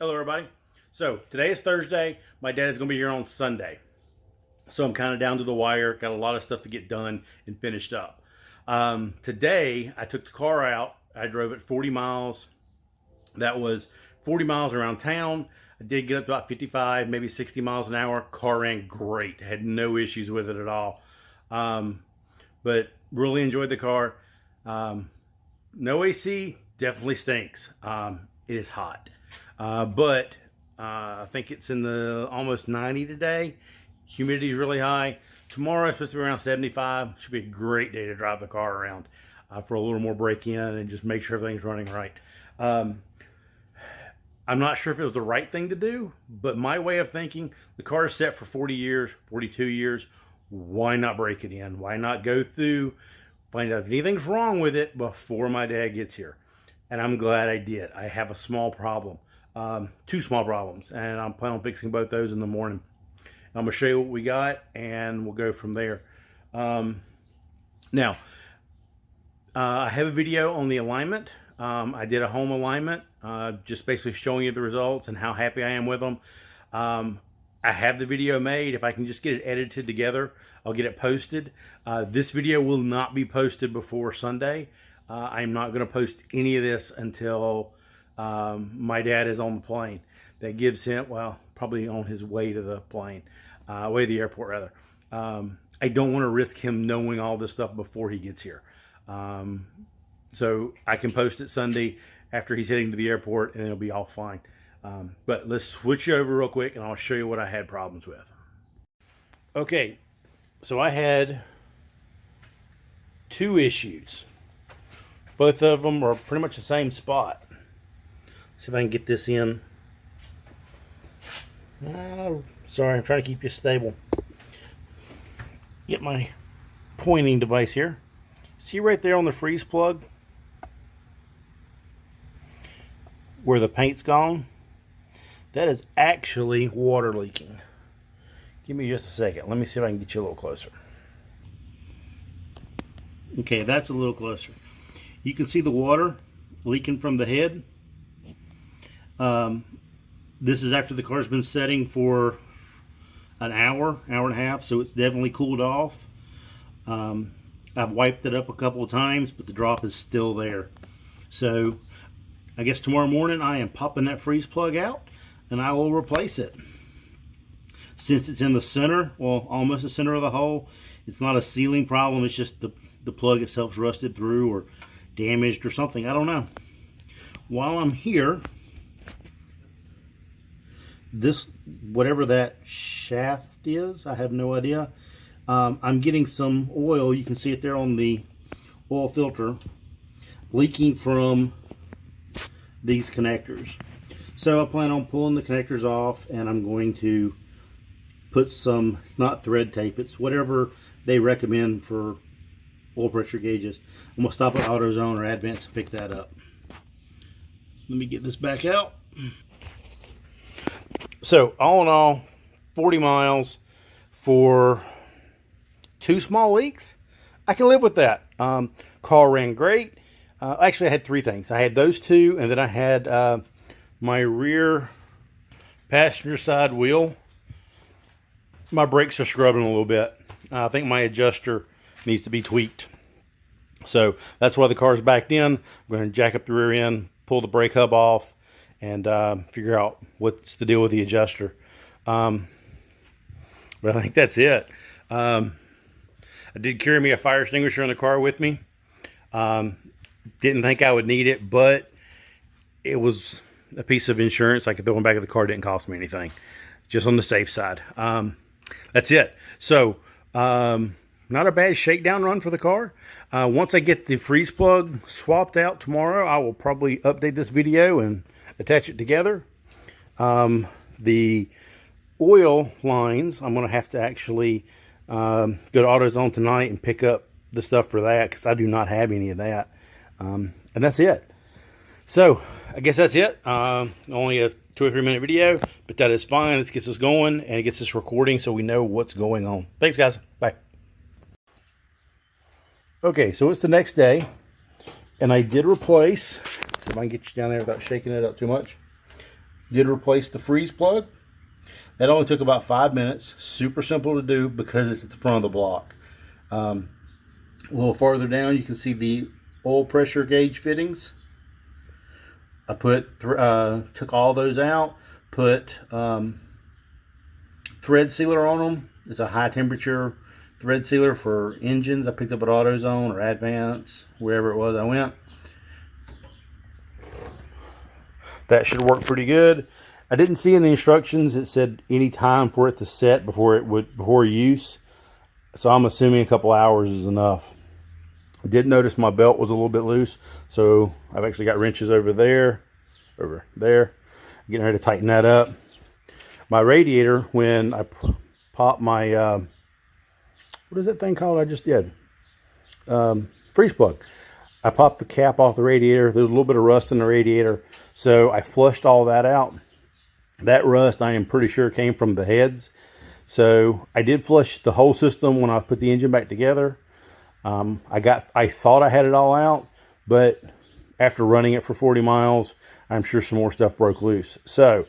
Hello everybody. So today is Thursday. My dad is going to be here on Sunday. So I'm kind of down to the wire. Got a lot of stuff to get done and finished up. Today I took the car out. I drove it 40 miles. That was 40 miles around town. I did get up to about 55, maybe 60 miles an hour. Car ran great. Had no issues with it at all. But really enjoyed the car. No AC, definitely stinks. It is hot. But I think it's in the almost 90 today. Humidity is really high. Tomorrow it's supposed to be around 75. Should be a great day to drive the car around for a little more break-in and just make sure everything's running right. I'm not sure if it was the right thing to do, but my way of thinking, the car is set for 40 years, 42 years. Why not break it in? Why not go through, find out if anything's wrong with it before my dad gets here? And I'm glad I did. I have a small problem, two small problems, and I'm planning on fixing both those in the morning. I'm gonna show you what we got, and we'll go from there. Now, I have a video on the alignment. I did a home alignment, just basically showing you the results and how happy I am with them. I have the video made. If I can just get it edited together, I'll get it posted. This video will not be posted before Sunday. I'm not going to post any of this until my dad is on the plane. That gives him, well, probably on his way to the plane, way to the airport rather. I don't want to risk him knowing all this stuff before he gets here. So I can post it Sunday after he's heading to the airport, and it'll be all fine. But let's switch over real quick, and I'll show you what I had problems with. Okay, so I had two issues. Both of them are pretty much the same spot. See if I can get this in. Sorry, I'm trying to keep you stable. Get my pointing device here. See right there on the freeze plug where the paint's gone? That is actually water leaking. Give me just a second. Let me see if I can get you a little closer. Okay, that's a little closer. You can see the water leaking from the head. This is after the car's been setting for an hour and a half, so it's definitely cooled off. I've wiped it up a couple of times, but the drop is still there. So I guess tomorrow morning I am popping that freeze plug out and I will replace it. Since it's in the center, well, almost the center of the hole, it's not a sealing problem. It's just the plug itself's rusted through or damaged or something. I don't know. While I'm here, this, whatever that shaft is, I have no idea. I'm getting some oil. You can see it there on the oil filter leaking from these connectors. So I plan on pulling the connectors off, and I'm going to put some, it's not thread tape, it's whatever they recommend for oil pressure gauges. I'm going to stop at AutoZone or Advance and pick that up. Let me get this back out. So all in all, 40 miles for two small leaks. I can live with that. Car ran great. Actually, I had three things. I had those two, and then I had my rear passenger side wheel. My brakes are scrubbing a little bit. I think my adjuster needs to be tweaked. So that's why the car's backed in. I'm going to jack up the rear end, pull the brake hub off, and figure out what's the deal with the adjuster. But I think that's it. I did carry me a fire extinguisher in the car with me. Didn't think I would need it, but it was a piece of insurance. I could throw them back in the car. Didn't cost me anything. Just on the safe side. That's it. So, not a bad shakedown run for the car. Once I get the freeze plug swapped out tomorrow, I will probably update this video and attach it together. The oil lines, I'm going to have to actually go to AutoZone tonight and pick up the stuff for that, because I do not have any of that. And that's it. So I guess that's it. Only a 2 or 3 minute video, but that is fine. This gets us going and it gets us recording so we know what's going on. Thanks, guys. Bye. Okay, so it's the next day, and I did replace, so if I can get you down there without shaking it up too much, Did replace the freeze plug. That only took about 5 minutes. Super simple to do because it's at the front of the block. A little farther down, you can see the oil pressure gauge fittings. I took all those out, put thread sealer on them. It's a high temperature thread sealer for engines. I picked up at AutoZone or Advance, wherever it was I went. That should work pretty good. I didn't see in the instructions it said any time for it to set before use, so I'm assuming a couple hours is enough. I did notice my belt was a little bit loose, so I've actually got wrenches over there, getting ready to tighten that up. My radiator, when I pop my what is that thing called I just did? Freeze plug. I popped the cap off the radiator. There's a little bit of rust in the radiator, so I flushed all that out. That rust, I am pretty sure, came from the heads. So I did flush the whole system when I put the engine back together. I thought I had it all out, but after running it for 40 miles, I'm sure some more stuff broke loose. So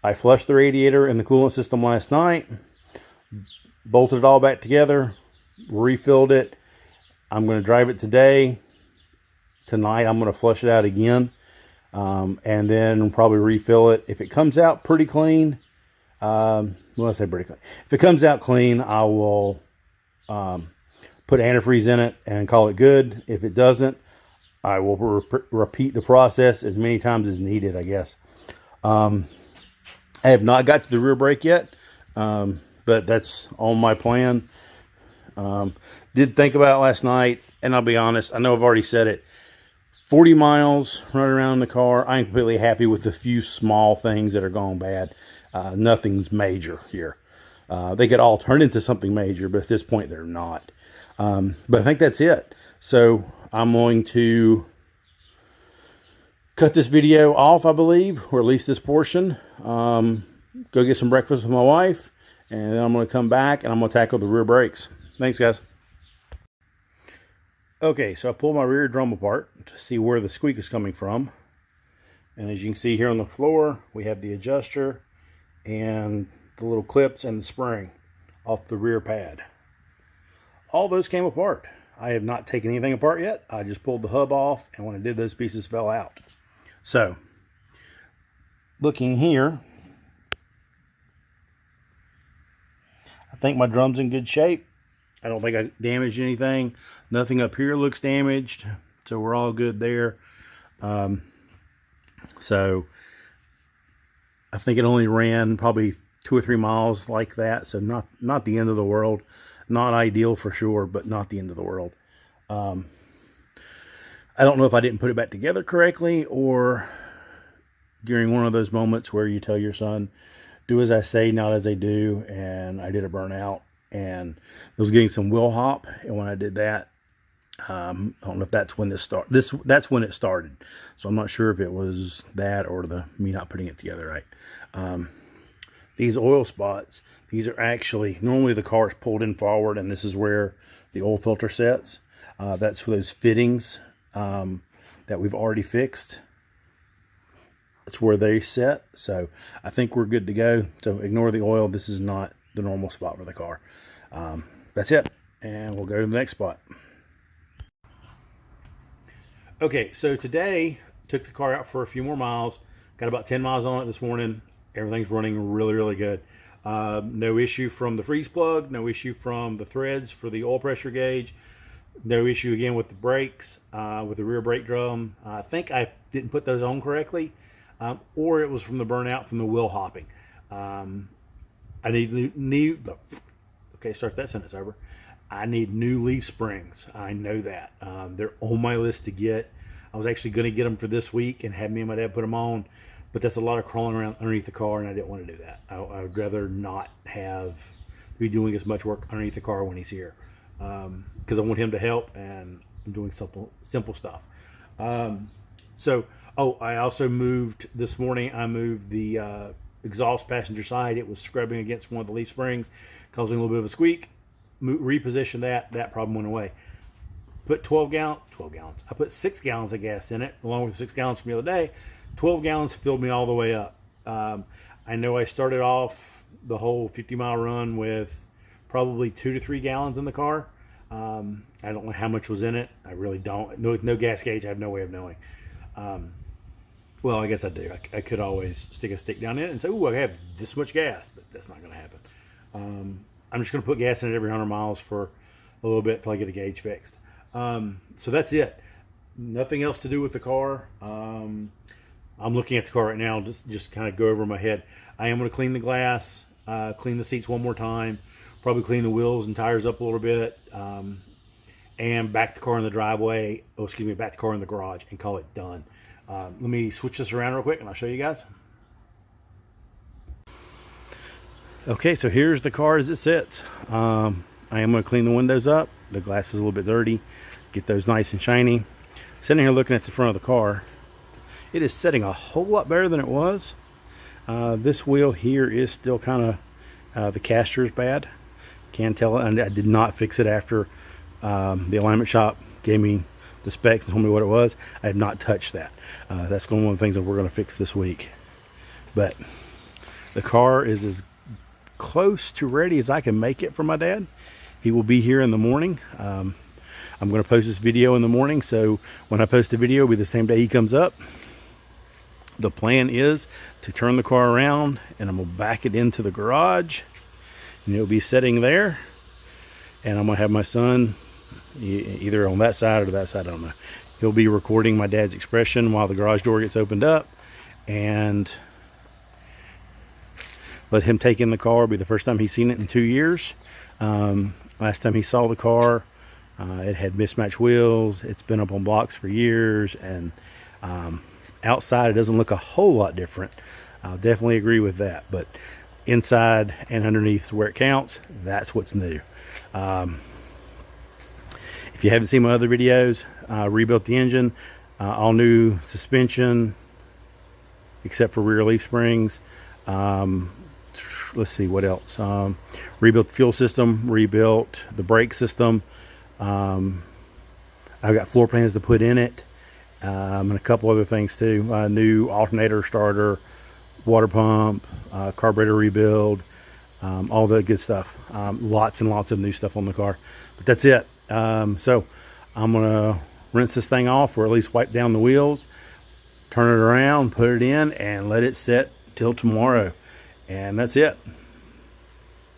I flushed the radiator and the coolant system last night, bolted it all back together, refilled it. I'm going to drive it today. Tonight I'm going to flush it out again, and then probably refill it. If it comes out pretty clean, well, let's say pretty clean. If it comes out clean, I will put antifreeze in it and call it good. If it doesn't, I will repeat the process as many times as needed, I guess. I have not got to the rear brake yet, but that's on my plan. Did think about it last night, and I'll be honest, I know I've already said it. 40 miles running around in the car, I'm completely happy with the few small things that are going bad. Nothing's major here. They could all turn into something major, but at this point they're not. But I think that's it. So I'm going to cut this video off, I believe, or at least this portion. Go get some breakfast with my wife, and then I'm going to come back and I'm going to tackle the rear brakes. Thanks, guys. Okay, so I pulled my rear drum apart to see where the squeak is coming from. And as you can see here on the floor, we have the adjuster and the little clips and the spring off the rear pad. All those came apart. I have not taken anything apart yet. I just pulled the hub off, and when I did, those pieces fell out. So, looking here, I think my drum's in good shape. I don't think I damaged anything. Nothing up here looks damaged, so we're all good there. So I think it only ran probably 2 or 3 miles like that, so not the end of the world. Not ideal for sure, but not the end of the world. I don't know if I didn't put it back together correctly, or during one of those moments where you tell your son, do as I say, not as I do, and I did a burnout. And I was getting some wheel hop, and when I did that, I don't know if that's when that's when it started. So I'm not sure if it was that or me not putting it together right. These oil spots, these are actually, normally the car is pulled in forward, and this is where the oil filter sets. That's for those fittings that we've already fixed. That's where they set. So I think we're good to go. So ignore the oil. This is not the normal spot for the car. That's it, and we'll go to the next spot. Okay, so today took the car out for a few more miles. Got about 10 miles on it this morning. Everything's running really good. No issue from the freeze plug, no issue from the threads for the oil pressure gauge, no issue again with the brakes, with the rear brake drum. I think I didn't put those on correctly, or it was from the burnout from the wheel hopping. I need new okay, start that sentence over. I need new leaf springs. I know that. They're on my list to get. I was actually going to get them for this week and have me and my dad put them on, but that's a lot of crawling around underneath the car, and I didn't want to do that. I would rather not be doing as much work underneath the car when he's here, because I want him to help, and I'm doing simple stuff. I also moved this morning. I moved the exhaust passenger side. It was scrubbing against one of the leaf springs, causing a little bit of a squeak. Repositioned that problem went away. Put 12 gallons. I put 6 gallons of gas in it, along with 6 gallons from the other day. 12 gallons filled me all the way up. I know I started off the whole 50-mile run with probably 2 to 3 gallons in the car. I don't know how much was in it. I really don't. No gas gauge. I have no way of knowing. Well, I guess I do. I could always stick a stick down in it and say, "Ooh, I have this much gas," but that's not going to happen. I'm just going to put gas in it every 100 miles for a little bit till I get the gauge fixed. So that's it. Nothing else to do with the car. I'm looking at the car right now, just kind of go over my head. I am going to clean the glass, clean the seats one more time, probably clean the wheels and tires up a little bit, and back the car in the driveway. Oh, excuse me, back the car in the garage and call it done. Let me switch this around real quick and I'll show you guys. Okay, so here's the car as it sits. I am going to clean the windows up. The glass is a little bit dirty. Get those nice and shiny. Sitting here looking at the front of the car, it is setting a whole lot better than it was. This wheel here is still kind of, the caster is bad. Can't tell it. I did not fix it after the alignment shop gave me the specs and told me what it was. I have not touched that. That's one of the things that we're going to fix this week. But the car is as close to ready as I can make it for my dad. He will be here in the morning. I'm going to post this video in the morning, so when I post the video, it'll be the same day he comes up. The plan is to turn the car around and I'm going to back it into the garage and it'll be sitting there, and I'm going to have my son either on that side or that side, I don't know. He'll be recording my dad's expression while the garage door gets opened up, and let him take in the car. It'll be the first time he's seen it in 2 years. Last time he saw the car, it had mismatched wheels. It's been up on blocks for years, and outside it doesn't look a whole lot different. I'll definitely agree with that, but inside and underneath is where it counts. That's what's new. If you haven't seen my other videos, rebuilt the engine, all new suspension except for rear leaf springs. Let's see what else. Rebuilt the fuel system, rebuilt the brake system. I've got floor plans to put in it, and a couple other things too. New alternator starter, water pump, carburetor rebuild, all the good stuff. Lots and lots of new stuff on the car, but that's it. So I'm gonna rinse this thing off, or at least wipe down the wheels, turn it around, put it in, and let it sit till tomorrow. And that's it.